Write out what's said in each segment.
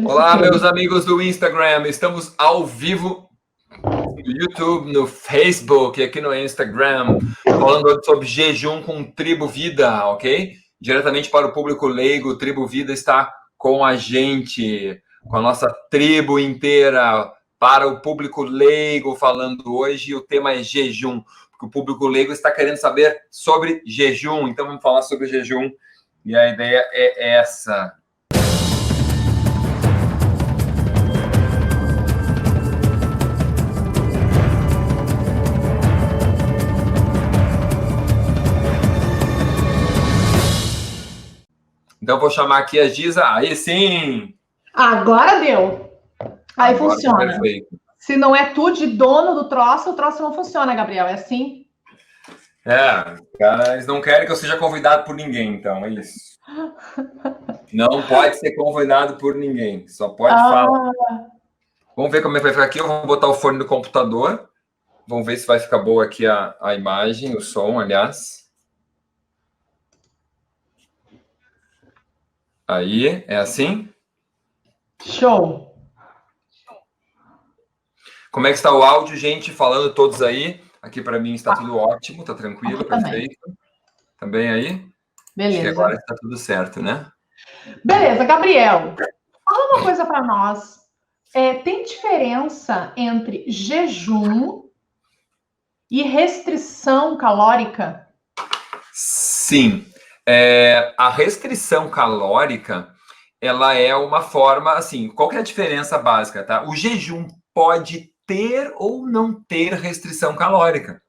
Olá, Solicitei. meus amigos do Instagram. Estamos ao vivo no YouTube, no Facebook e aqui no Instagram, falando sobre jejum com Tribo Vida, ok? Diretamente para o público leigo, o Tribo Vida está com a gente, com a nossa tribo inteira, para o público leigo falando hoje. O tema é jejum, porque o público leigo está querendo saber sobre jejum. Então vamos falar sobre jejum e a ideia é essa. Então, vou chamar aqui a Giza. Aí sim! Agora deu. Aí Agora funciona. tá perfeito. Se não é tu de dono do troço, o troço não funciona, Gabriel. É assim? Cara, eles não querem que eu seja convidado por ninguém, então, é isso. Não pode ser convidado por ninguém, só pode falar. Vamos ver como é que vai ficar aqui. Eu vou botar o fone no computador. Vamos ver se vai ficar boa aqui a imagem, o som, aliás. Aí, é assim? Show. Como é que está o áudio, gente? Falando todos aí. Aqui para mim está tudo ótimo, está tranquilo, Aqui perfeito. Também aí? Acho que agora Beleza. está tudo certo, né? Beleza, Gabriel. Fala uma coisa para nós. Tem diferença entre jejum e restrição calórica? Sim. A restrição calórica, ela é uma forma, assim, qual que é a diferença básica, tá? O jejum pode ter ou não ter restrição calórica.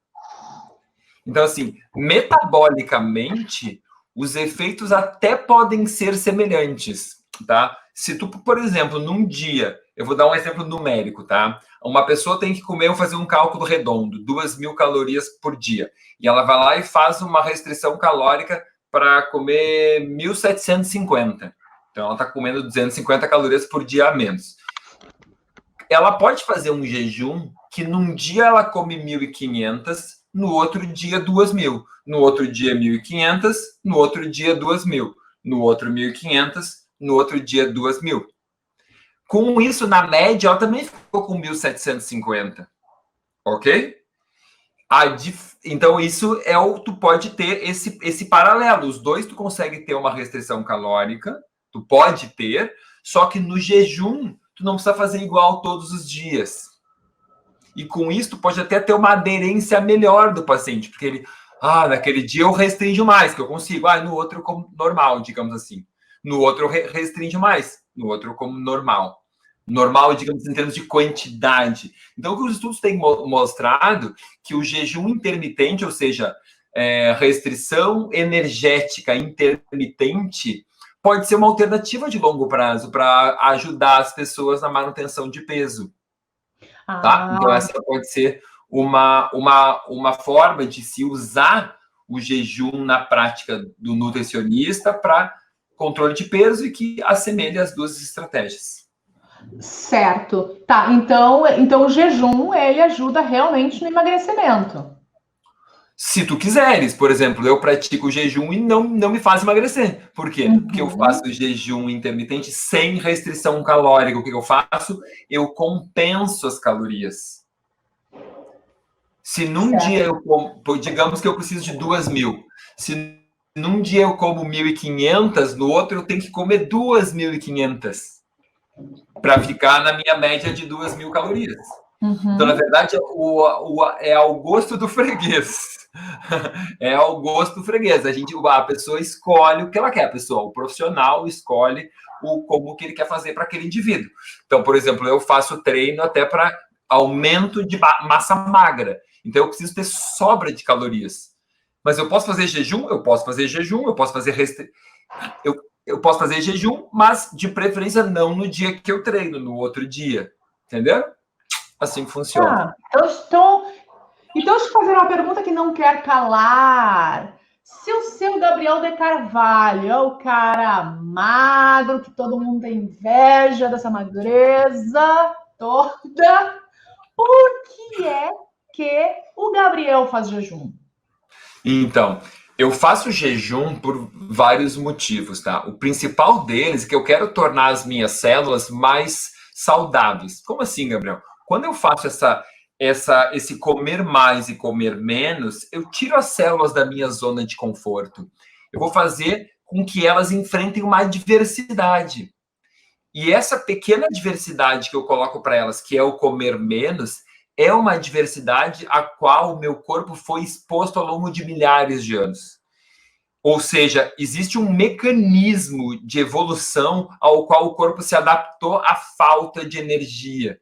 Então, assim, metabolicamente, os efeitos até podem ser semelhantes, tá? Se tu, por exemplo, num dia, eu vou dar um exemplo numérico, tá? Uma pessoa tem que comer, vou fazer um cálculo redondo, 2.000 calorias por dia. E ela vai lá e faz uma restrição calórica para comer 1.750. Então, ela está comendo 250 calorias por dia a menos. Ela pode fazer um jejum que num dia ela come 1.500, no outro dia 2.000, no outro dia 1.500, no outro dia 2.000, no outro 1.500, no outro dia 2.000. Com isso, na média, ela também ficou com 1.750, ok? Então, isso é o tu pode ter esse paralelo. Os dois tu consegue ter uma restrição calórica, tu pode ter, só que no jejum tu não precisa fazer igual todos os dias. E com isso tu pode até ter uma aderência melhor do paciente, porque ele, naquele dia eu restringo mais, que eu consigo, no outro eu como normal, digamos assim. No outro eu restringo mais, no outro eu como normal. Normal, digamos, em termos de quantidade. Então, o que os estudos têm mostrado que o jejum intermitente, ou seja, restrição energética intermitente, pode ser uma alternativa de longo prazo para ajudar as pessoas na manutenção de peso. Tá? Então, essa pode ser uma forma de se usar o jejum na prática do nutricionista para controle de peso e que assemelha as duas estratégias. Certo. Tá, então o jejum, ele ajuda realmente no emagrecimento. Se tu quiseres, por exemplo, eu pratico jejum e não me faz emagrecer. Por quê? Porque eu faço jejum intermitente sem restrição calórica. O que eu faço? Eu compenso as calorias. Se num dia eu como, digamos que eu preciso de 2.000. Se num dia eu como 1.500, no outro eu tenho que comer 2.500 para ficar na minha média de 2.000 calorias. Então, na verdade, é ao gosto do freguês. É ao gosto do freguês. A pessoa escolhe o que ela quer. O profissional escolhe como que ele quer fazer para aquele indivíduo. Então, por exemplo, eu faço treino até para aumento de massa magra. Então, eu preciso ter sobra de calorias. Mas eu posso fazer jejum? Eu posso fazer jejum, eu posso fazer eu posso fazer jejum, mas de preferência não no dia que eu treino, no outro dia. Entendeu? Assim que funciona. Então, deixa eu fazer uma pergunta que não quer calar. Se o seu Gabriel de Carvalho é o cara magro, que todo mundo tem inveja dessa magreza toda, por que é que o Gabriel faz jejum? Então, Eu faço jejum por vários motivos, tá? O principal deles é que eu quero tornar as minhas células mais saudáveis. Como assim, Gabriel? Quando eu faço esse comer mais e comer menos, eu tiro as células da minha zona de conforto. Eu vou fazer com que elas enfrentem uma adversidade. E essa pequena diversidade que eu coloco para elas, que é o comer menos, é uma adversidade a qual o meu corpo foi exposto ao longo de milhares de anos. Ou seja, existe um mecanismo de evolução ao qual o corpo se adaptou à falta de energia.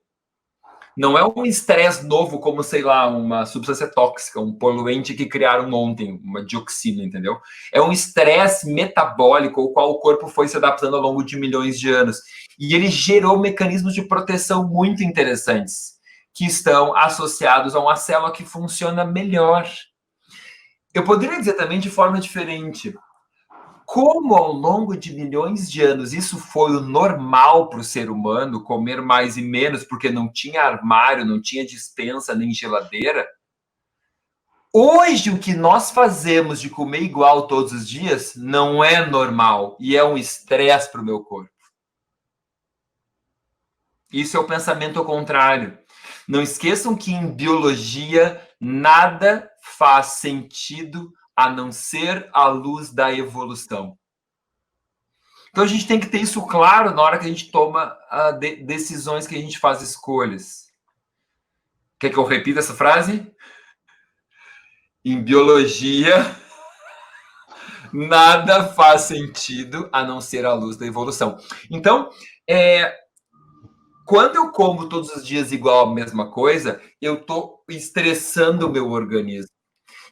Não é um estresse novo, como, sei lá, uma substância tóxica, um poluente que criaram ontem, uma dioxina, entendeu? É um estresse metabólico ao qual o corpo foi se adaptando ao longo de milhões de anos. E ele gerou mecanismos de proteção muito interessantes, que estão associados a uma célula que funciona melhor. Eu poderia dizer também de forma diferente. Como ao longo de milhões de anos isso foi o normal para o ser humano, comer mais e menos, porque não tinha armário, não tinha despensa nem geladeira, hoje o que nós fazemos de comer igual todos os dias não é normal e é um estresse para o meu corpo. Isso é o pensamento ao contrário. Não esqueçam que em biologia nada faz sentido a não ser a luz da evolução. Então a gente tem que ter isso claro na hora que a gente toma decisões, que a gente faz escolhas. Quer que eu repita essa frase? Em biologia, nada faz sentido a não ser a luz da evolução. Então, quando eu como todos os dias igual a mesma coisa, eu estou estressando o meu organismo.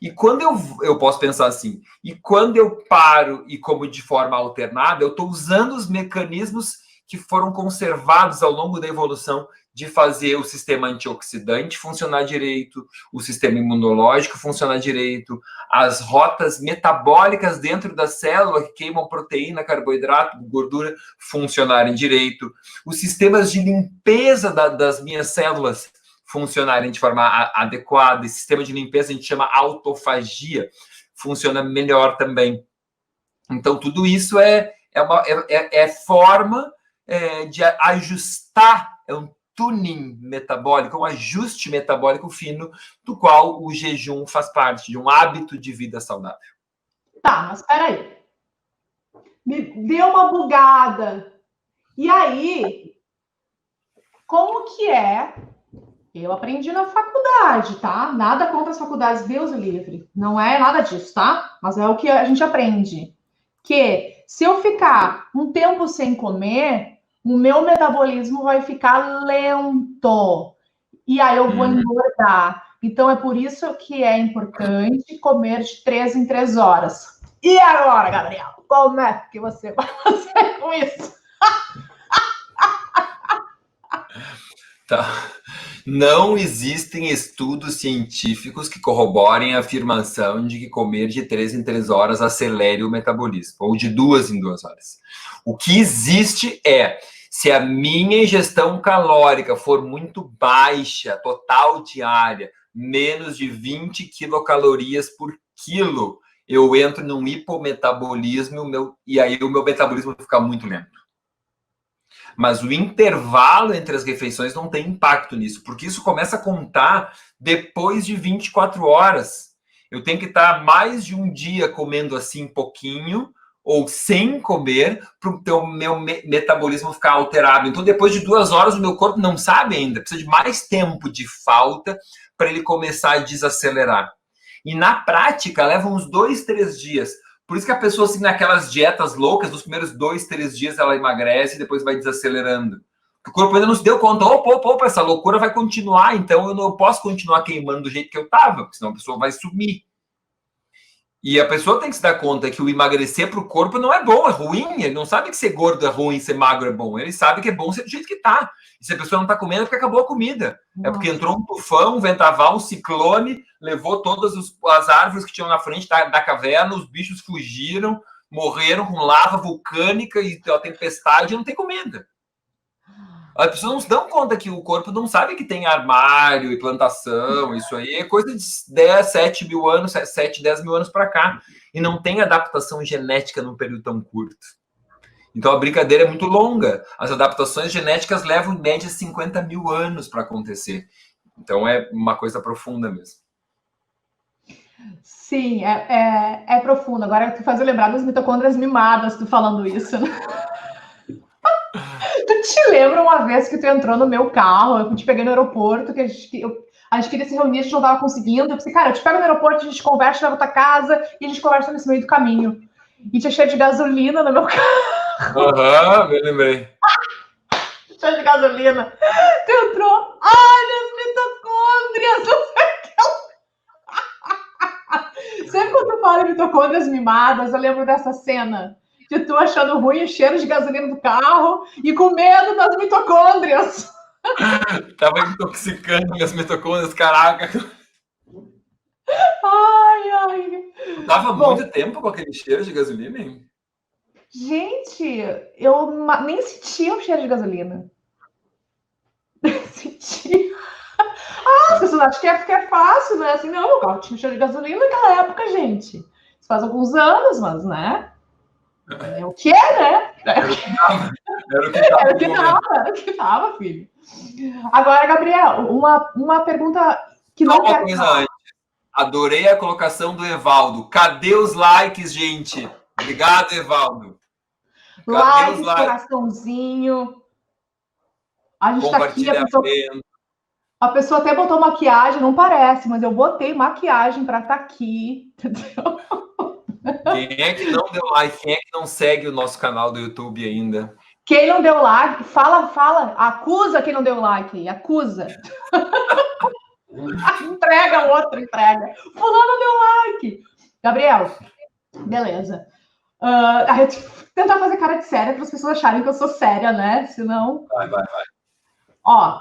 E quando eu posso pensar assim, e quando eu paro e como de forma alternada, eu estou usando os mecanismos que foram conservados ao longo da evolução de fazer o sistema antioxidante funcionar direito, o sistema imunológico funcionar direito, as rotas metabólicas dentro da célula que queimam proteína, carboidrato, gordura funcionarem direito, os sistemas de limpeza das minhas células funcionarem de forma adequada. Esse sistema de limpeza a gente chama autofagia, funciona melhor também. Então, tudo isso é forma de ajustar, é um tuning metabólico, um ajuste metabólico fino, do qual o jejum faz parte, de um hábito de vida saudável. Tá, mas peraí. Me deu uma bugada. E aí, como que é? Eu aprendi na faculdade, tá? Nada contra as faculdades, Deus o livre. Não é nada disso, tá? Mas é o que a gente aprende. Que se eu ficar um tempo sem comer, o meu metabolismo vai ficar lento. E aí eu vou engordar. Então é por isso que é importante comer de 3 em 3 horas. E agora, Gabriel? Como é que você vai fazer com isso? Tá. Não existem estudos científicos que corroborem a afirmação de que comer de 3 em 3 horas acelere o metabolismo, ou de 2 em 2 horas. O que existe é, se a minha ingestão calórica for muito baixa, total diária, menos de 20 quilocalorias por quilo, eu entro num hipometabolismo e aí o meu metabolismo vai ficar muito lento. Mas o intervalo entre as refeições não tem impacto nisso, porque isso começa a contar depois de 24 horas. Eu tenho que estar mais de um dia comendo assim pouquinho, ou sem comer, para o meu metabolismo ficar alterado. Então, depois de 2 horas, o meu corpo não sabe ainda, precisa de mais tempo de falta para ele começar a desacelerar. E na prática, leva uns 2, 3 dias. Por isso que a pessoa, assim, naquelas dietas loucas, nos primeiros 2, 3 dias ela emagrece e depois vai desacelerando. O corpo ainda não se deu conta, opa, essa loucura vai continuar, então eu não posso continuar queimando do jeito que eu estava, porque senão a pessoa vai sumir. E a pessoa tem que se dar conta que o emagrecer para o corpo não é bom, é ruim. Ele não sabe que ser gordo é ruim, ser magro é bom. Ele sabe que é bom ser do jeito que está. E se a pessoa não está comendo, é porque acabou a comida. Nossa. É porque entrou um tufão, um vendaval, um ciclone, levou todas as árvores que tinham na frente da caverna, os bichos fugiram, morreram com lava vulcânica e a tempestade, e não tem comida. As pessoas não se dão conta que o corpo não sabe que tem armário e plantação, isso aí é coisa de 10, 7 mil anos, 7, 10 mil anos para cá. E não tem adaptação genética num período tão curto. Então a brincadeira é muito longa. As adaptações genéticas levam em média 50 mil anos para acontecer. Então é uma coisa profunda mesmo. Sim, é profundo. Agora tu faz eu lembrar das mitocôndrias mimadas, tu falando isso, né? Tu te lembra uma vez que tu entrou no meu carro, eu te peguei no aeroporto, que a gente queria se reunir, a gente não tava conseguindo. Eu pensei, cara, eu te pego no aeroporto, a gente conversa na tua casa e a gente conversa nesse meio do caminho. E tinha cheio de gasolina no meu carro. Aham, me lembrei. Cheio de gasolina. Tu entrou, olha as mitocôndrias. Sempre quando tu fala em mitocôndrias mimadas, eu lembro dessa cena. De tu achando ruim o cheiro de gasolina do carro e com medo das mitocôndrias. Tava intoxicando minhas mitocôndrias, caraca. Ai, ai. Tava Bom, muito tempo com aquele cheiro de gasolina, hein? gente, eu nem sentia o cheiro de gasolina. Senti. As pessoas acham que é fácil, né? Assim, não, o carro tinha cheiro de gasolina naquela época, gente. Isso faz alguns anos, mas, né? É o que é, né? Era o que tava. Era o que tava. Era o que tava, era o que tava, filho. Agora, Gabriel, uma pergunta que Só não uma quer coisa calar. antes. Adorei a colocação do Evaldo. Cadê os likes, gente? Obrigado, Evaldo. Cadê os Likes, likes? coraçãozinho. A gente tá aqui, Compartilhamento. a pessoa até botou maquiagem, não parece, mas eu botei maquiagem para estar aqui, entendeu? Quem é que não deu like? Quem é que não segue o nosso canal do YouTube ainda? Quem não deu like, fala, acusa quem não deu like, acusa. Entrega outro, entrega. Fulano deu like. Gabriel, beleza. A gente tentar fazer cara de séria para as pessoas acharem que eu sou séria, né? Senão. Vai. Ó,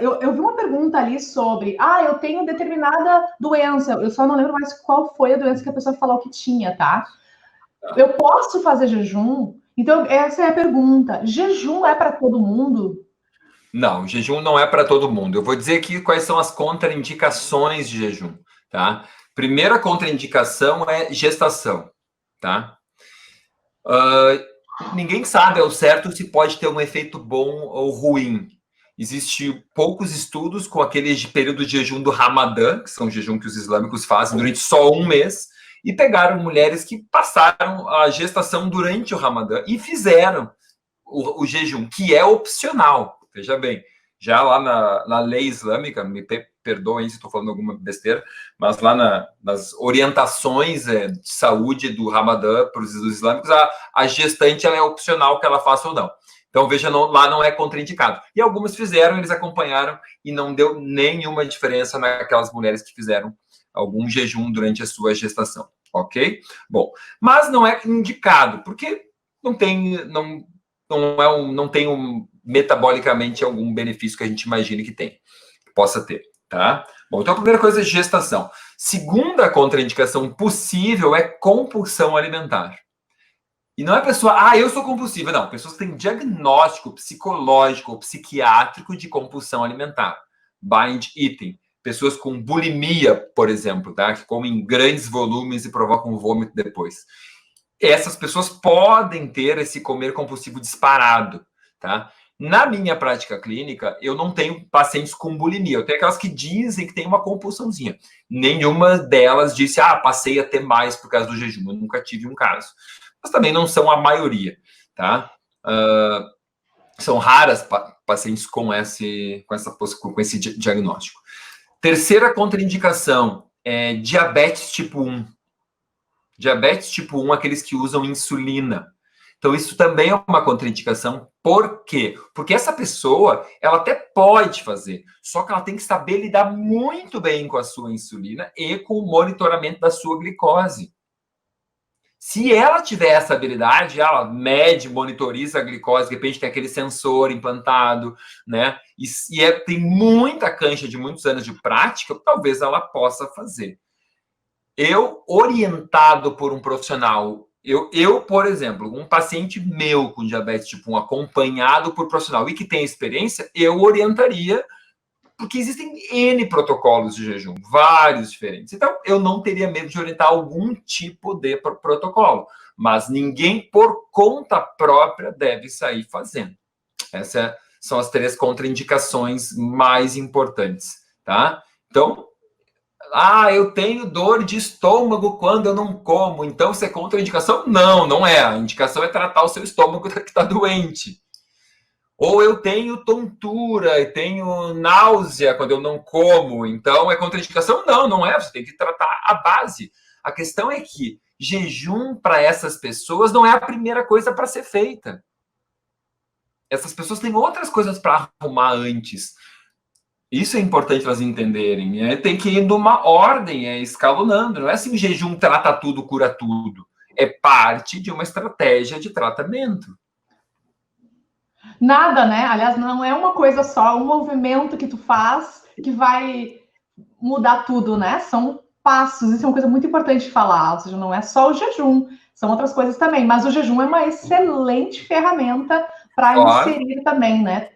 eu vi uma pergunta ali sobre, eu tenho determinada doença, eu só não lembro mais qual foi a doença que a pessoa falou que tinha, tá? Eu posso fazer jejum? Então, essa é a pergunta. Jejum é para todo mundo? Não, jejum não é para todo mundo. Eu vou dizer aqui quais são as contraindicações de jejum, tá? Primeira contraindicação é gestação, tá? Ninguém sabe ao certo se pode ter um efeito bom ou ruim. Existem poucos estudos com aquele período de jejum do Ramadã, que são o jejum que os islâmicos fazem durante só um mês, e pegaram mulheres que passaram a gestação durante o Ramadã e fizeram o jejum, que é opcional. Veja bem, já lá na lei islâmica, me perdoem se estou falando alguma besteira, mas lá nas orientações de saúde do Ramadã para os islâmicos, a gestante ela é opcional que ela faça ou não. Então, veja, lá não é contraindicado. E algumas fizeram, eles acompanharam e não deu nenhuma diferença naquelas mulheres que fizeram algum jejum durante a sua gestação, ok? Bom, mas não é indicado, porque não tem metabolicamente algum benefício que a gente imagine que possa ter, tá? Bom, então a primeira coisa é gestação. Segunda contraindicação possível é compulsão alimentar. E não é pessoa, eu sou compulsiva. Não, pessoas que têm diagnóstico psicológico ou psiquiátrico de compulsão alimentar. Binge eating. Pessoas com bulimia, por exemplo, tá? Que comem grandes volumes e provocam vômito depois. Essas pessoas podem ter esse comer compulsivo disparado, tá? Na minha prática clínica, eu não tenho pacientes com bulimia. Eu tenho aquelas que dizem que tem uma compulsãozinha. Nenhuma delas disse, passei a ter mais por causa do jejum. Eu nunca tive um caso. Mas também não são a maioria, tá? São raras pacientes com esse diagnóstico. Terceira contraindicação é diabetes tipo 1. Diabetes tipo 1, aqueles que usam insulina. Então, isso também é uma contraindicação. Por quê? Porque essa pessoa, ela até pode fazer, só que ela tem que saber lidar muito bem com a sua insulina e com o monitoramento da sua glicose. Se ela tiver essa habilidade, ela mede, monitoriza a glicose, de repente tem aquele sensor implantado, né? Tem muita cancha de muitos anos de prática, talvez ela possa fazer. Eu, orientado por um profissional Por exemplo, um paciente meu com diabetes tipo 1, acompanhado por profissional e que tem experiência, eu orientaria, porque existem N protocolos de jejum, vários diferentes. Então, eu não teria medo de orientar algum tipo de protocolo, mas ninguém, por conta própria, deve sair fazendo. Essas são as 3 contraindicações mais importantes, tá? Então, eu tenho dor de estômago quando eu não como, então isso é contraindicação? Não, não é. A indicação é tratar o seu estômago que está doente. Ou eu tenho tontura e tenho náusea quando eu não como, então é contraindicação? Não, não é. Você tem que tratar a base. A questão é que jejum para essas pessoas não é a primeira coisa para ser feita. Essas pessoas têm outras coisas para arrumar antes. Isso é importante elas entenderem. Tem que ir numa ordem, escalonando. Não é assim, o jejum trata tudo, cura tudo. É parte de uma estratégia de tratamento. Nada, né? Aliás, não é uma coisa só, um movimento que tu faz que vai mudar tudo, né? São passos, isso é uma coisa muito importante de falar, ou seja, não é só o jejum, são outras coisas também, mas o jejum é uma excelente ferramenta para inserir também, né?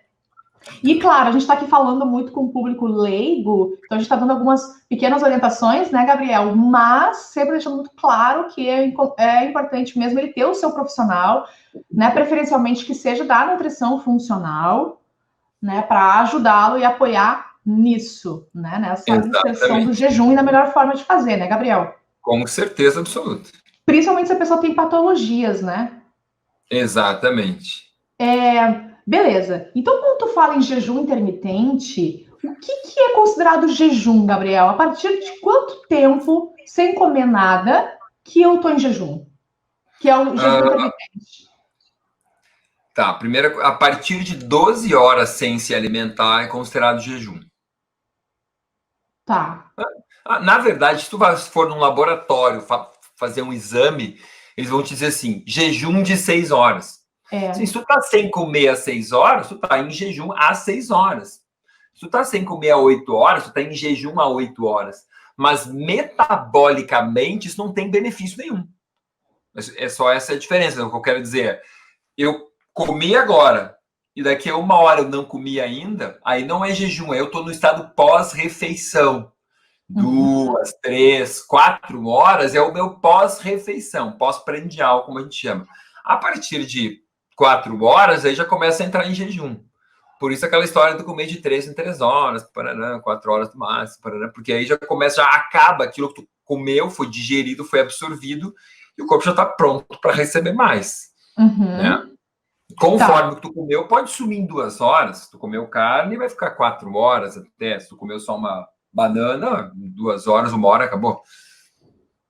E, claro, a gente está aqui falando muito com o público leigo, então a gente está dando algumas pequenas orientações, né, Gabriel? Mas sempre deixando muito claro que é importante mesmo ele ter o seu profissional, né, preferencialmente que seja da nutrição funcional, né, para ajudá-lo e apoiar nisso, né, nessa inserção do jejum e na melhor forma de fazer, né, Gabriel? Com certeza absoluta. Principalmente se a pessoa tem patologias, né? Exatamente. Beleza. Então, quando tu fala em jejum intermitente, o que é considerado jejum, Gabriel? A partir de quanto tempo sem comer nada que eu tô em jejum? Que é o jejum intermitente. Tá, primeiro, a partir de 12 horas sem se alimentar é considerado jejum. Tá. Na verdade, se tu for num laboratório fazer um exame, eles vão te dizer assim, jejum de 6 horas. Se tu tá sem comer às 6 horas, tu tá em jejum às 6 horas. Se tu tá sem comer às 8 horas, tu tá em jejum às 8 horas. Mas metabolicamente, isso não tem benefício nenhum. É só essa a diferença. O que eu quero dizer é, eu comi agora e daqui a 1 hora eu não comi ainda, aí não é jejum, eu tô no estado pós-refeição. 2, 3, 4 horas é o meu pós-refeição, pós-prandial, como a gente chama. A partir de 4 horas, aí já começa a entrar em jejum. Por isso aquela história do comer de 3 em 3 horas, 4 horas no máximo, porque aí já começa, já acaba aquilo que tu comeu, foi digerido, foi absorvido, e o corpo já está pronto para receber mais. Né? Conforme o que tu comeu, pode sumir em 2 horas. Se tu comeu carne, vai ficar 4 horas até. Se tu comeu só uma banana, 2 horas, 1 hora, acabou.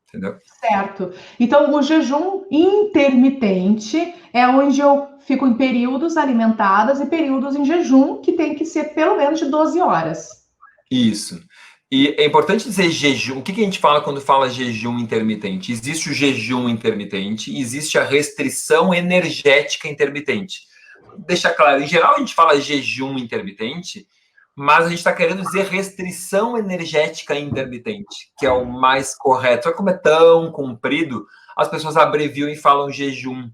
Entendeu? Certo. Então, o jejum intermitente é onde eu fico em períodos alimentadas e períodos em jejum, que tem que ser pelo menos de 12 horas. Isso. E é importante dizer jejum. O que a gente fala quando fala jejum intermitente? Existe o jejum intermitente, existe a restrição energética intermitente. Deixa claro, em geral a gente fala jejum intermitente, mas a gente está querendo dizer restrição energética intermitente, que é o mais correto. Só que como é tão comprido, as pessoas abreviam e falam jejum.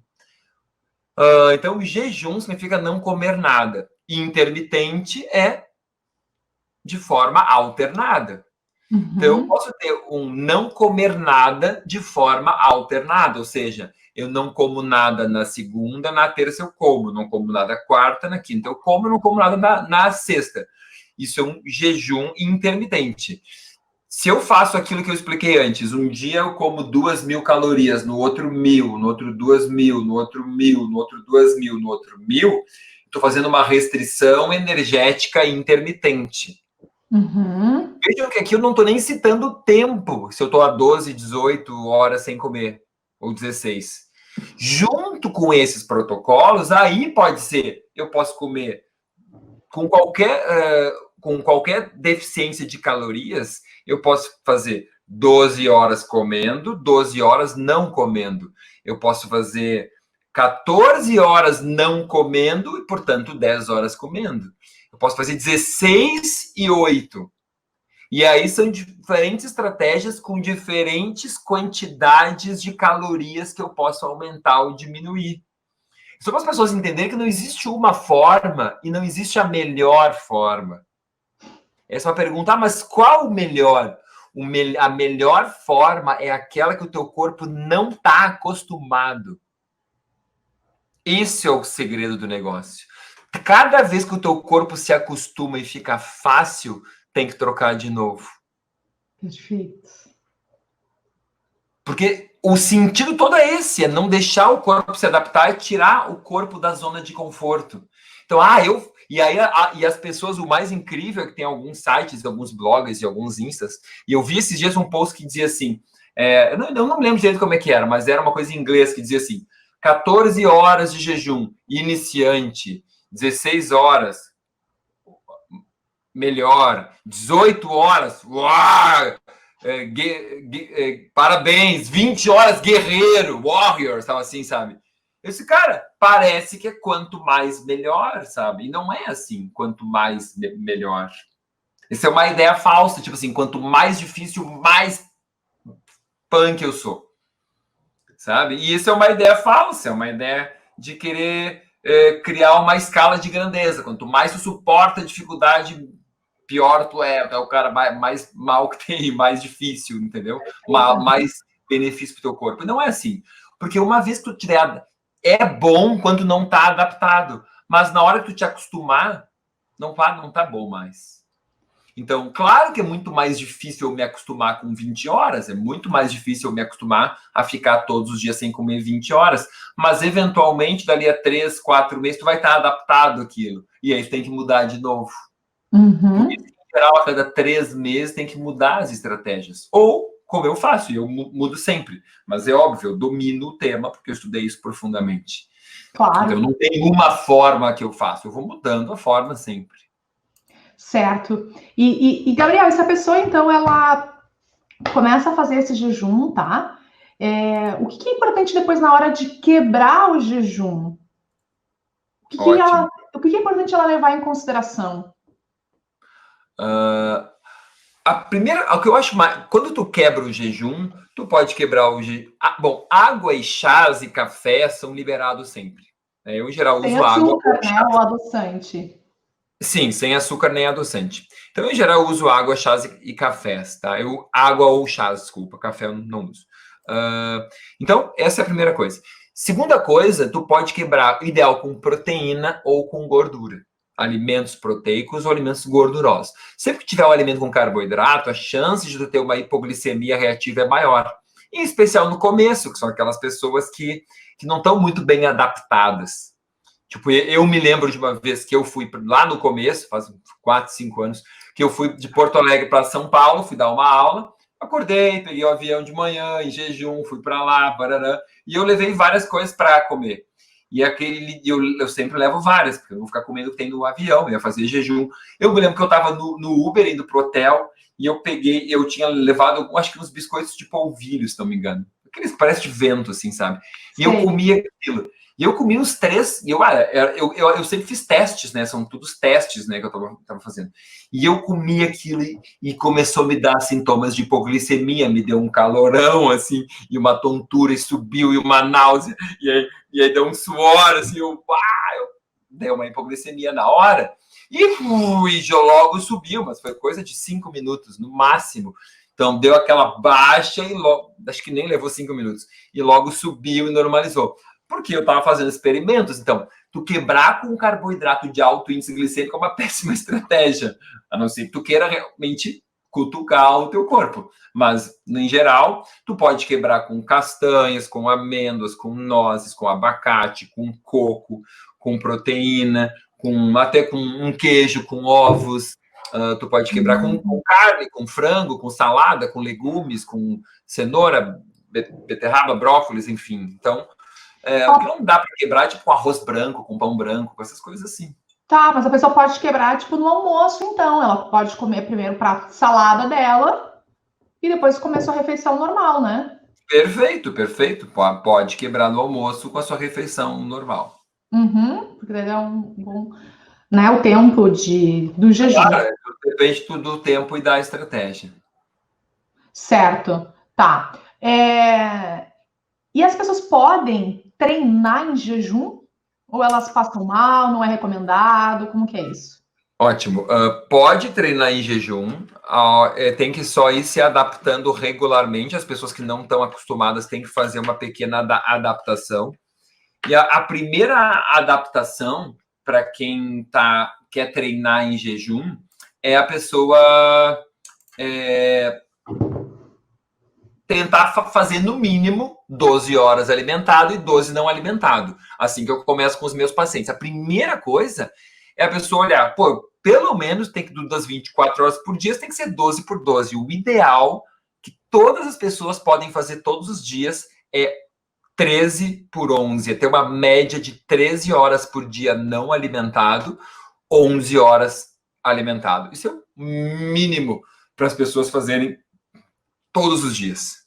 Então, jejum significa não comer nada. Intermitente é de forma alternada. Então, eu posso ter um não comer nada de forma alternada, ou seja, eu não como nada na segunda, na terça eu como, não como nada quarta, na quinta eu como, não como nada na sexta. Isso é um jejum intermitente. Se eu faço aquilo que eu expliquei antes, um dia eu como 2.000 calorias, no outro 1.000, no outro 2.000, no outro 1.000, no outro 2.000, no outro 1.000, estou fazendo uma restrição energética intermitente. Vejam que aqui eu não estou nem citando o tempo, se eu estou a 12, 18 horas sem comer, ou 16. Junto com esses protocolos, aí pode ser, eu posso comer com qualquer deficiência de calorias, eu posso fazer 12 horas comendo, 12 horas não comendo. Eu posso fazer 14 horas não comendo e, portanto, 10 horas comendo. Eu posso fazer 16 e 8. E aí são diferentes estratégias com diferentes quantidades de calorias que eu posso aumentar ou diminuir. Só para as pessoas entenderem que não existe uma forma e não existe a melhor forma. Essa é uma pergunta, mas qual o melhor? A melhor forma é aquela que o teu corpo não está acostumado. Esse é o segredo do negócio. Cada vez que o teu corpo se acostuma e fica fácil, tem que trocar de novo. Perfeito. Porque o sentido todo é esse, é não deixar o corpo se adaptar e tirar o corpo da zona de conforto. Então, e as pessoas, o mais incrível é que tem alguns sites, alguns blogs e alguns instas, e eu vi esses dias um post que dizia assim, eu não me lembro direito como é que era, mas era uma coisa em inglês que dizia assim, 14 horas de jejum, iniciante, 16 horas, melhor, 18 horas, uau! Parabéns, 20 horas, guerreiro, warrior, estava assim, sabe? Esse cara parece que é quanto mais melhor, sabe? E não é assim, quanto mais melhor. Essa é uma ideia falsa, tipo assim, quanto mais difícil, mais punk eu sou, sabe? E isso é uma ideia falsa, é uma ideia de querer criar uma escala de grandeza. Quanto mais tu suporta a dificuldade, pior tu é o cara mais mal que tem, mais difícil, entendeu? Mais benefício pro teu corpo. E não é assim. Porque uma vez que tu tiver... É bom quando não tá adaptado. Mas na hora que tu te acostumar, não tá bom mais. Então, claro que é muito mais difícil eu me acostumar com 20 horas. É muito mais difícil eu me acostumar a ficar todos os dias sem comer 20 horas. Mas, eventualmente, dali a 3, 4 meses, tu vai estar adaptado àquilo. E aí tu tem que mudar de novo. Uhum. Porque, em geral, a cada 3 meses tem que mudar as estratégias. Ou, como eu faço, e eu mudo sempre. Mas é óbvio, eu domino o tema, porque eu estudei isso profundamente. Claro. Então, não tem uma forma que eu faço. Eu vou mudando a forma sempre. Certo. E Gabriel, essa pessoa, então, ela começa a fazer esse jejum, tá? O que é importante depois na hora de quebrar o jejum? O que é importante ela levar em consideração? O que eu acho mais... Quando tu quebra o jejum, tu pode quebrar o jejum... Bom, água e chás e café são liberados sempre. Eu, em geral, uso água. Sem açúcar, né? Ou adoçante. Sim, sem açúcar nem adoçante. Então, em geral, eu uso água, chás e cafés, tá? Água ou chás, desculpa, café eu não uso. Então, essa é a primeira coisa. Segunda coisa, tu pode quebrar, ideal, com proteína ou com gordura. Alimentos proteicos ou alimentos gordurosos. Sempre que tiver um alimento com carboidrato, a chance de tu ter uma hipoglicemia reativa é maior. Em especial no começo, que são aquelas pessoas que não estão muito bem adaptadas. Tipo, eu me lembro de uma vez que eu fui lá no começo, faz 4, 5 anos, que eu fui de Porto Alegre para São Paulo, fui dar uma aula, acordei, peguei o avião de manhã, em jejum, fui para lá, barará, e eu levei várias coisas para comer. E eu sempre levo várias, porque eu vou ficar comendo o que tem no avião, eu ia fazer jejum. Eu me lembro que eu estava no Uber indo pro hotel, e eu tinha levado, acho que uns biscoitos de polvilho, se não me engano. Aqueles que parecem de vento, assim, sabe? E eu comia aquilo. E eu comi uns 3, e eu sempre fiz testes, né? São todos testes, né, que eu tava fazendo. E eu comi aquilo e começou a me dar sintomas de hipoglicemia, me deu um calorão, assim, e uma tontura, e subiu, e uma náusea, e aí deu um suor, assim, eu dei uma hipoglicemia na hora, e logo subiu, mas foi coisa de 5 minutos, no máximo. Então, deu aquela baixa e logo, acho que nem levou 5 minutos, e logo subiu e normalizou. Porque eu estava fazendo experimentos, então, tu quebrar com um carboidrato de alto índice glicêmico é uma péssima estratégia, a não ser que tu queira realmente cutucar o teu corpo. Mas, em geral, tu pode quebrar com castanhas, com amêndoas, com nozes, com abacate, com coco, com proteína, até com um queijo, com ovos. Tu pode quebrar com carne, com frango, com salada, com legumes, com cenoura, beterraba, brócolis, enfim. Então, o que não dá para quebrar, tipo, com arroz branco, com pão branco, com essas coisas assim. Tá, mas a pessoa pode quebrar, tipo, no almoço, então. Ela pode comer primeiro o prato de salada dela e depois comer sua refeição normal, né? Perfeito, perfeito. Pode quebrar no almoço com a sua refeição normal. Porque daí é um bom... Né, o tempo do jejum. Claro, Depende tudo do tempo e da estratégia. Certo, tá. E as pessoas podem treinar em jejum? Ou elas passam mal, não é recomendado? Como que é isso? Ótimo. Pode treinar em jejum, tem que só ir se adaptando regularmente. As pessoas que não estão acostumadas têm que fazer uma pequena adaptação. E a primeira adaptação para quem quer treinar em jejum é a pessoa tentar fazer no mínimo 12 horas alimentado e 12 não alimentado. Assim que eu começo com os meus pacientes. A primeira coisa é a pessoa olhar, pô, pelo menos tem que, das 24 horas por dia, tem que ser 12 por 12. O ideal que todas as pessoas podem fazer todos os dias é 13 por 11, é ter uma média de 13 horas por dia não alimentado, 11 horas alimentado. Isso é o mínimo para as pessoas fazerem todos os dias.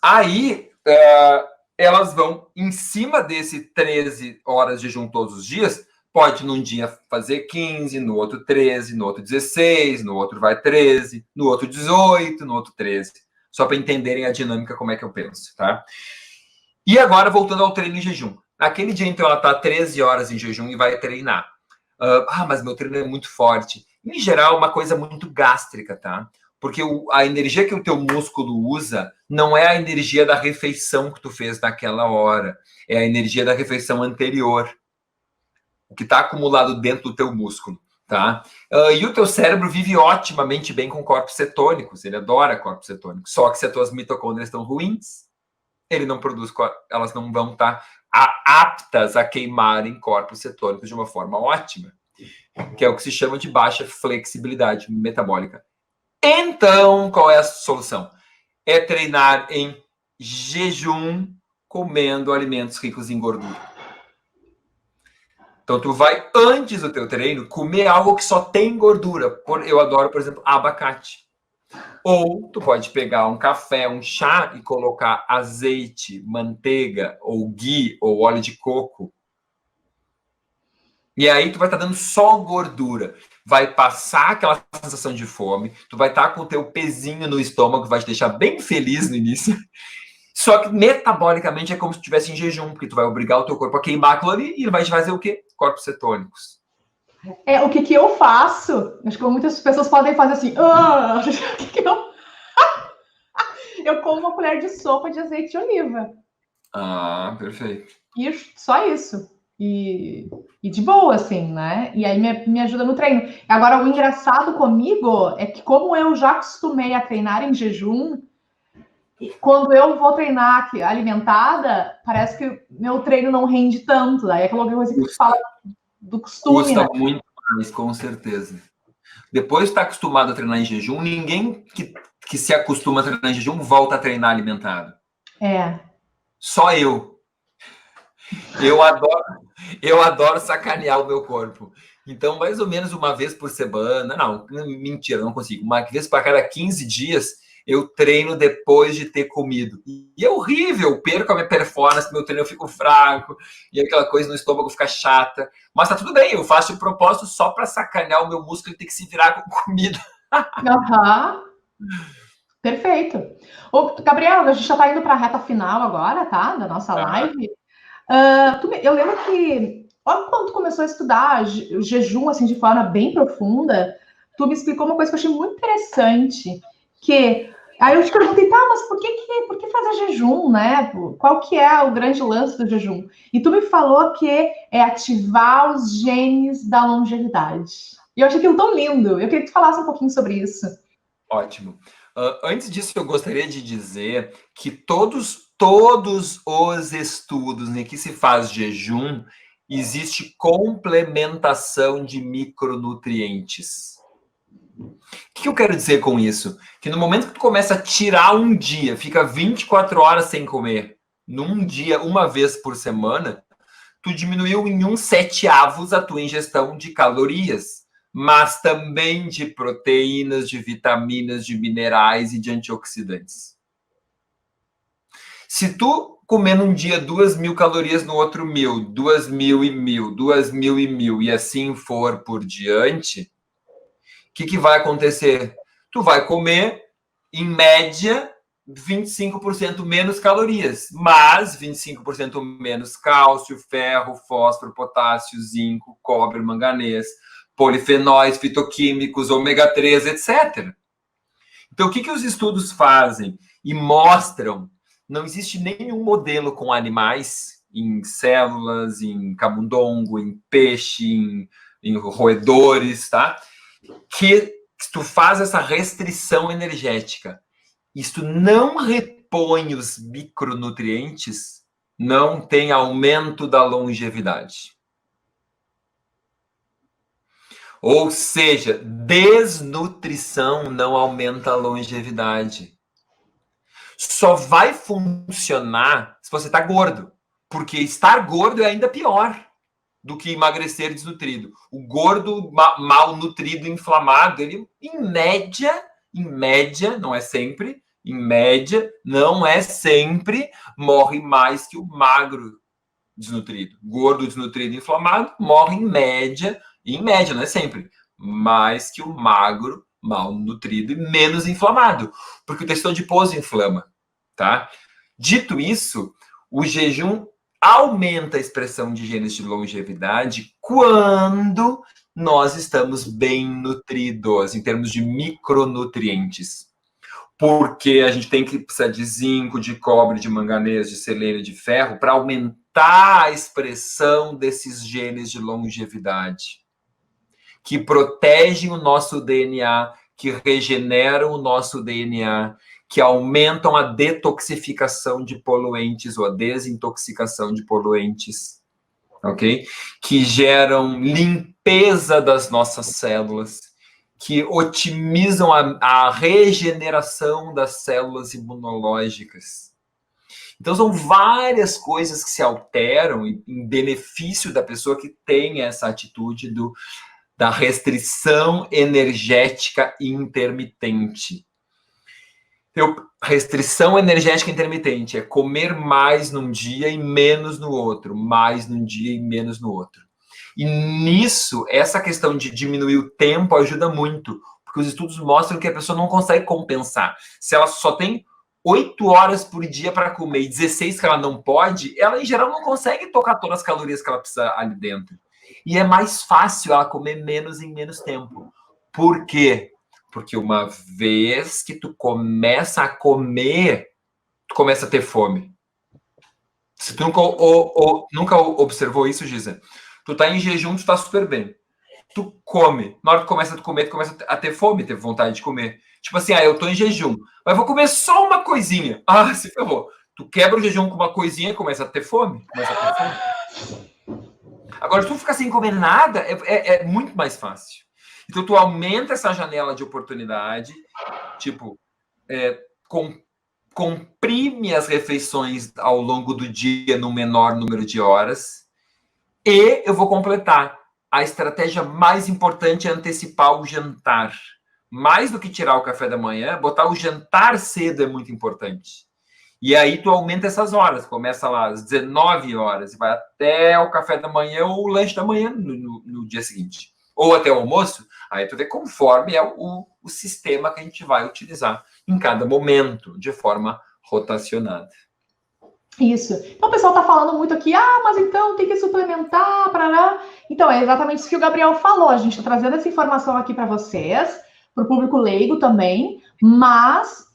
Aí, elas vão, em cima desse 13 horas de jejum todos os dias, pode num dia fazer 15, no outro 13, no outro 16, no outro vai 13, no outro 18, no outro 13. Só para entenderem a dinâmica, como é que eu penso, tá? E agora, voltando ao treino em jejum. Naquele dia, então, ela está 13 horas em jejum e vai treinar. Mas meu treino é muito forte. Em geral, uma coisa muito gástrica, tá? Porque a energia que o teu músculo usa não é a energia da refeição que tu fez naquela hora. É a energia da refeição anterior. O que está acumulado dentro do teu músculo, tá? E o teu cérebro vive otimamente bem com corpos cetônicos. Ele adora corpos cetônicos. Só que se as tuas mitocôndrias estão ruins, ele não produz, elas não vão estar aptas a queimarem corpos cetônicos de uma forma ótima, que é o que se chama de baixa flexibilidade metabólica. Então, qual é a solução? É treinar em jejum, comendo alimentos ricos em gordura. Então, tu vai, antes do teu treino, comer algo que só tem gordura. Eu adoro, por exemplo, abacate. Ou tu pode pegar um café, um chá e colocar azeite, manteiga, ou ghee, ou óleo de coco. E aí tu vai estar dando só gordura. Vai passar aquela sensação de fome, tu vai estar com o teu pezinho no estômago, vai te deixar bem feliz no início. Só que metabolicamente é como se tu estivesse em jejum, porque tu vai obrigar o teu corpo a queimar aquilo ali e ele vai te fazer o quê? Corpos cetônicos. O que eu faço? Acho que muitas pessoas podem fazer assim. O que eu... eu como uma colher de sopa de azeite de oliva. Ah, perfeito. E só isso. E de boa, assim, né? E aí me ajuda no treino. Agora, o engraçado comigo é que, como eu já acostumei a treinar em jejum, quando eu vou treinar alimentada, parece que meu treino não rende tanto. Aí é aquela coisa que tu fala do costume. Custa, né? Muito mais, com certeza. Depois de estar acostumado a treinar em jejum, ninguém que se acostuma a treinar em jejum volta a treinar alimentado. Só eu. Eu adoro sacanear o meu corpo. Então, mais ou menos uma vez por semana, não, mentira, não consigo. Uma vez para cada 15 dias, eu treino depois de ter comido. E é horrível, eu perco a minha performance, meu treino eu fico fraco, e aquela coisa no estômago fica chata. Mas tá tudo bem, eu faço de propósito só para sacanear o meu músculo e ter que se virar com comida. Perfeito. Ô, Gabriel, a gente já tá indo para a reta final agora, tá? Da nossa live. Eu lembro que, quando tu começou a estudar o jejum, assim, de forma bem profunda, tu me explicou uma coisa que eu achei muito interessante, que aí eu te perguntei, tá, mas por que fazer jejum, né? Qual que é o grande lance do jejum? E tu me falou que é ativar os genes da longevidade. E eu achei aquilo tão lindo. Eu queria que tu falasse um pouquinho sobre isso. Ótimo. Antes disso, eu gostaria de dizer que todos os estudos em que se faz jejum, existe complementação de micronutrientes. O que eu quero dizer com isso? Que no momento que tu começa a tirar um dia, fica 24 horas sem comer, num dia, uma vez por semana, tu diminuiu em 1/7 a tua ingestão de calorias, mas também de proteínas, de vitaminas, de minerais e de antioxidantes. Se tu comer num dia 2.000 calorias, no outro 1.000, 2.000 e 1.000, 2.000 e 1.000, e assim for por diante, que vai acontecer? Tu vai comer, em média, 25% menos calorias, mas 25% menos cálcio, ferro, fósforo, potássio, zinco, cobre, manganês, polifenóis, fitoquímicos, ômega 3, etc. Então, o que os estudos fazem e mostram? Não existe nenhum modelo com animais, em células, em camundongo, em peixe, em roedores, tá? Que tu faz essa restrição energética. Isto não repõe os micronutrientes, não tem aumento da longevidade. Ou seja, desnutrição não aumenta a longevidade. Só vai funcionar se você está gordo, porque estar gordo é ainda pior do que emagrecer desnutrido. O gordo mal nutrido, inflamado, ele, em média, não é sempre, em média, não é sempre, morre mais que o magro desnutrido. Gordo, desnutrido, inflamado, morre em média, não é sempre, mais que o magro, mal nutrido e menos inflamado, porque o tecido adiposo inflama, tá? Dito isso, o jejum aumenta a expressão de genes de longevidade quando nós estamos bem nutridos, em termos de micronutrientes. Porque a gente tem que precisar de zinco, de cobre, de manganês, de selênio, de ferro, para aumentar a expressão desses genes de longevidade, que protegem o nosso DNA, que regeneram o nosso DNA, que aumentam a detoxificação de poluentes ou a desintoxicação de poluentes, ok? Que geram limpeza das nossas células, que otimizam a regeneração das células imunológicas. Então, são várias coisas que se alteram em benefício da pessoa que tem essa atitude da restrição energética intermitente. Restrição energética intermitente é comer mais num dia e menos no outro, mais num dia e menos no outro. E nisso, essa questão de diminuir o tempo ajuda muito, porque os estudos mostram que a pessoa não consegue compensar. Se ela só tem 8 horas por dia para comer e 16 que ela não pode, ela, em geral, não consegue tocar todas as calorias que ela precisa ali dentro. E é mais fácil ela comer menos em menos tempo. Por quê? Porque uma vez que tu começa a comer, tu começa a ter fome. Se tu nunca observou isso, Giza, tu tá em jejum, tu tá super bem. Tu come. Na hora que tu começa a comer, tu começa a ter fome, ter vontade de comer. Tipo assim, eu tô em jejum, mas vou comer só uma coisinha. Ah, se ferrou. Tu quebra o jejum com uma coisinha, começa a ter fome. Agora, se tu ficar sem comer nada, é muito mais fácil. Então, tu aumenta essa janela de oportunidade, tipo, comprime as refeições ao longo do dia no menor número de horas. E eu vou completar. A estratégia mais importante é antecipar o jantar. Mais do que tirar o café da manhã, botar o jantar cedo é muito importante. E aí tu aumenta essas horas. Começa lá às 19 horas e vai até o café da manhã ou o lanche da manhã no dia seguinte. Ou até o almoço. Aí tu vê conforme é o sistema que a gente vai utilizar em cada momento, de forma rotacionada. Isso. Então o pessoal tá falando muito aqui, mas então tem que suplementar, parará. Então é exatamente isso que o Gabriel falou. A gente tá trazendo essa informação aqui para vocês, para o público leigo também, mas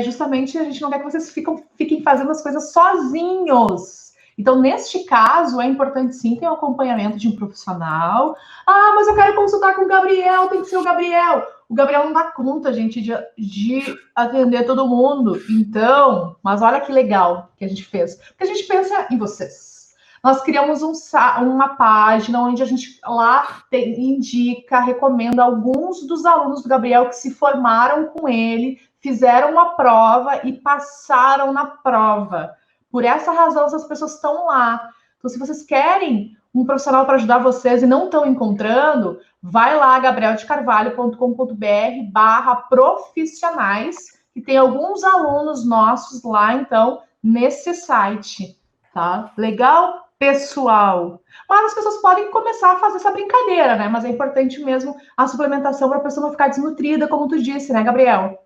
justamente a gente não quer que vocês fiquem fazendo as coisas sozinhos. Então, neste caso, é importante sim ter o acompanhamento de um profissional. Mas eu quero consultar com o Gabriel, tem que ser o Gabriel. O Gabriel não dá conta, gente, de atender todo mundo. Então, mas olha que legal que a gente fez. Porque a gente pensa em vocês. Nós criamos uma página onde a gente lá indica, recomenda alguns dos alunos do Gabriel que se formaram com ele, fizeram uma prova e passaram na prova. Por essa razão, essas pessoas estão lá. Então, se vocês querem um profissional para ajudar vocês e não estão encontrando, vai lá, gabrieldecarvalho.com.br/profissionais, que tem alguns alunos nossos lá, então, nesse site, tá? Legal? pessoal. Mas as pessoas podem começar a fazer essa brincadeira, né? Mas é importante mesmo a suplementação para a pessoa não ficar desnutrida, como tu disse, né, Gabriel?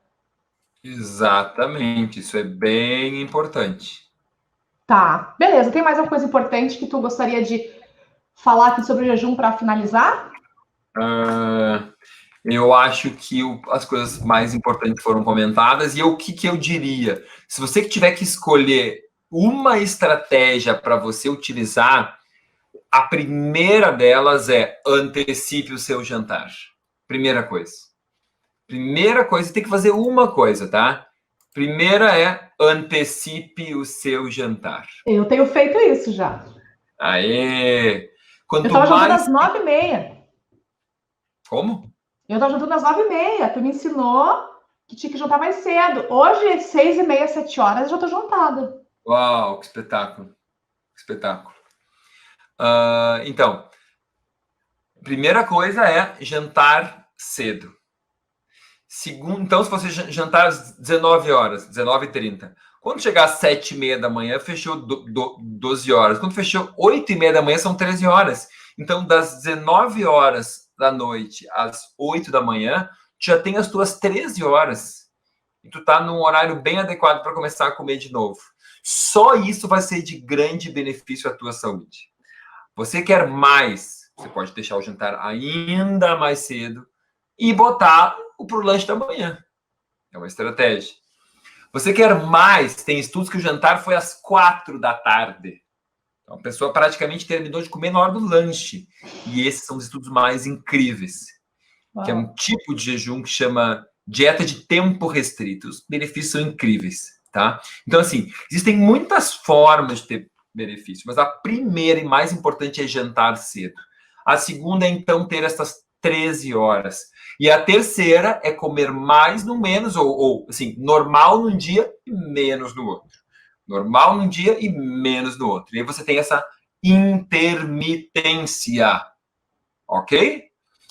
Exatamente, isso é bem importante. Tá, beleza. Tem mais alguma coisa importante que tu gostaria de falar aqui sobre o jejum para finalizar? Eu acho que as coisas mais importantes foram comentadas. E o que eu diria? Se você tiver que escolher uma estratégia para você utilizar, a primeira delas é antecipe o seu jantar. Primeira coisa. Primeira coisa, tem que fazer uma coisa, tá? Primeira é antecipe o seu jantar. Eu tenho feito isso já. Aê! Eu Quanto estava jantando mais. às 9h30. Como? Eu estava jantando às 9h30. Tu me ensinou que tinha que jantar mais cedo. Hoje, 6h30, 7 horas, eu já estou jantada. Uau, que espetáculo! Que espetáculo. Então, primeira coisa é jantar cedo. Segundo, então, se você jantar às 19 horas, 19h30, quando chegar às 7h30 da manhã, fechou 12 horas. Quando fechou 8h30 da manhã, são 13 horas. Então, das 19 horas da noite às 8 da manhã, tu já tem as tuas 13 horas. E tu tá num horário bem adequado para começar a comer de novo. Só isso vai ser de grande benefício à tua saúde. Você quer mais, você pode deixar o jantar ainda mais cedo e botar para o lanche da manhã. É uma estratégia. Você quer mais, tem estudos que o jantar foi às 4 da tarde. Então, a pessoa praticamente terminou de comer na hora do lanche. E esses são os estudos mais incríveis. Que é um tipo de jejum que chama dieta de tempo restrito. Os benefícios são incríveis, tá? Então, assim, existem muitas formas de ter benefício, mas a primeira e mais importante é jantar cedo. A segunda é, então, ter essas 13 horas. E a terceira é comer mais no menos, ou assim, normal num dia e menos no outro. Normal num dia e menos no outro. E aí você tem essa intermitência, ok?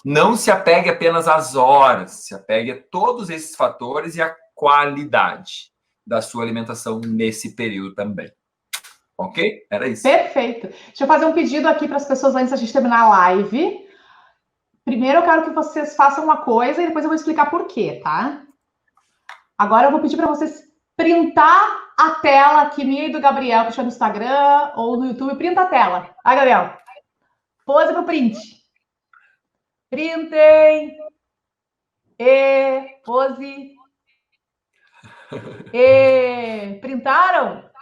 Não se apegue apenas às horas, se apegue a todos esses fatores e a qualidade da sua alimentação nesse período também. Ok? Era isso. Perfeito. Deixa eu fazer um pedido aqui para as pessoas antes da gente terminar a live. Primeiro eu quero que vocês façam uma coisa e depois eu vou explicar por quê, tá? Agora eu vou pedir para vocês printar a tela aqui, minha e do Gabriel, que está no Instagram ou no YouTube. Printa a tela. Vai, Gabriel. Pose pro print. Printem. Pose. Printaram?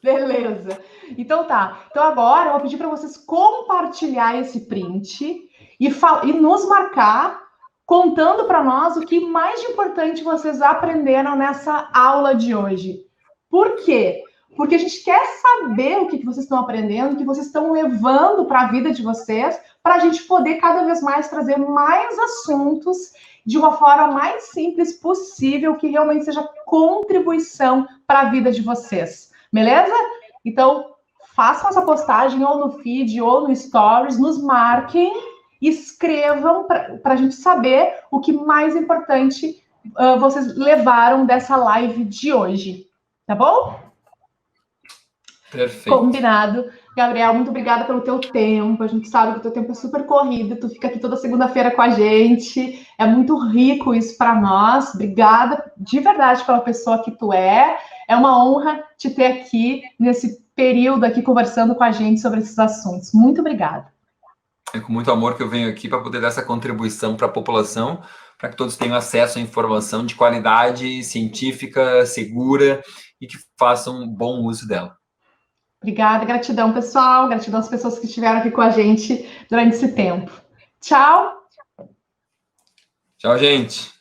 Beleza. Então tá. Então agora eu vou pedir para vocês compartilhar esse print e nos marcar contando para nós o que mais de importante vocês aprenderam nessa aula de hoje. Por quê? Porque a gente quer saber o que vocês estão aprendendo, o que vocês estão levando para a vida de vocês, para a gente poder cada vez mais trazer mais assuntos de uma forma mais simples possível, que realmente seja contribuição para a vida de vocês. Beleza? Então, façam essa postagem ou no feed ou no stories, nos marquem, escrevam para a gente saber o que mais importante vocês levaram dessa live de hoje. Tá bom? Perfeito. Combinado. Gabriel, muito obrigada pelo teu tempo. A gente sabe que o teu tempo é super corrido. Tu fica aqui toda segunda-feira com a gente. É muito rico isso para nós. Obrigada de verdade pela pessoa que tu é. É uma honra te ter aqui nesse período aqui conversando com a gente sobre esses assuntos. Muito obrigada. É com muito amor que eu venho aqui para poder dar essa contribuição para a população, para que todos tenham acesso à informação de qualidade científica, segura e que façam um bom uso dela. Obrigada, gratidão, pessoal. Gratidão às pessoas que estiveram aqui com a gente durante esse tempo. Tchau. Tchau, gente.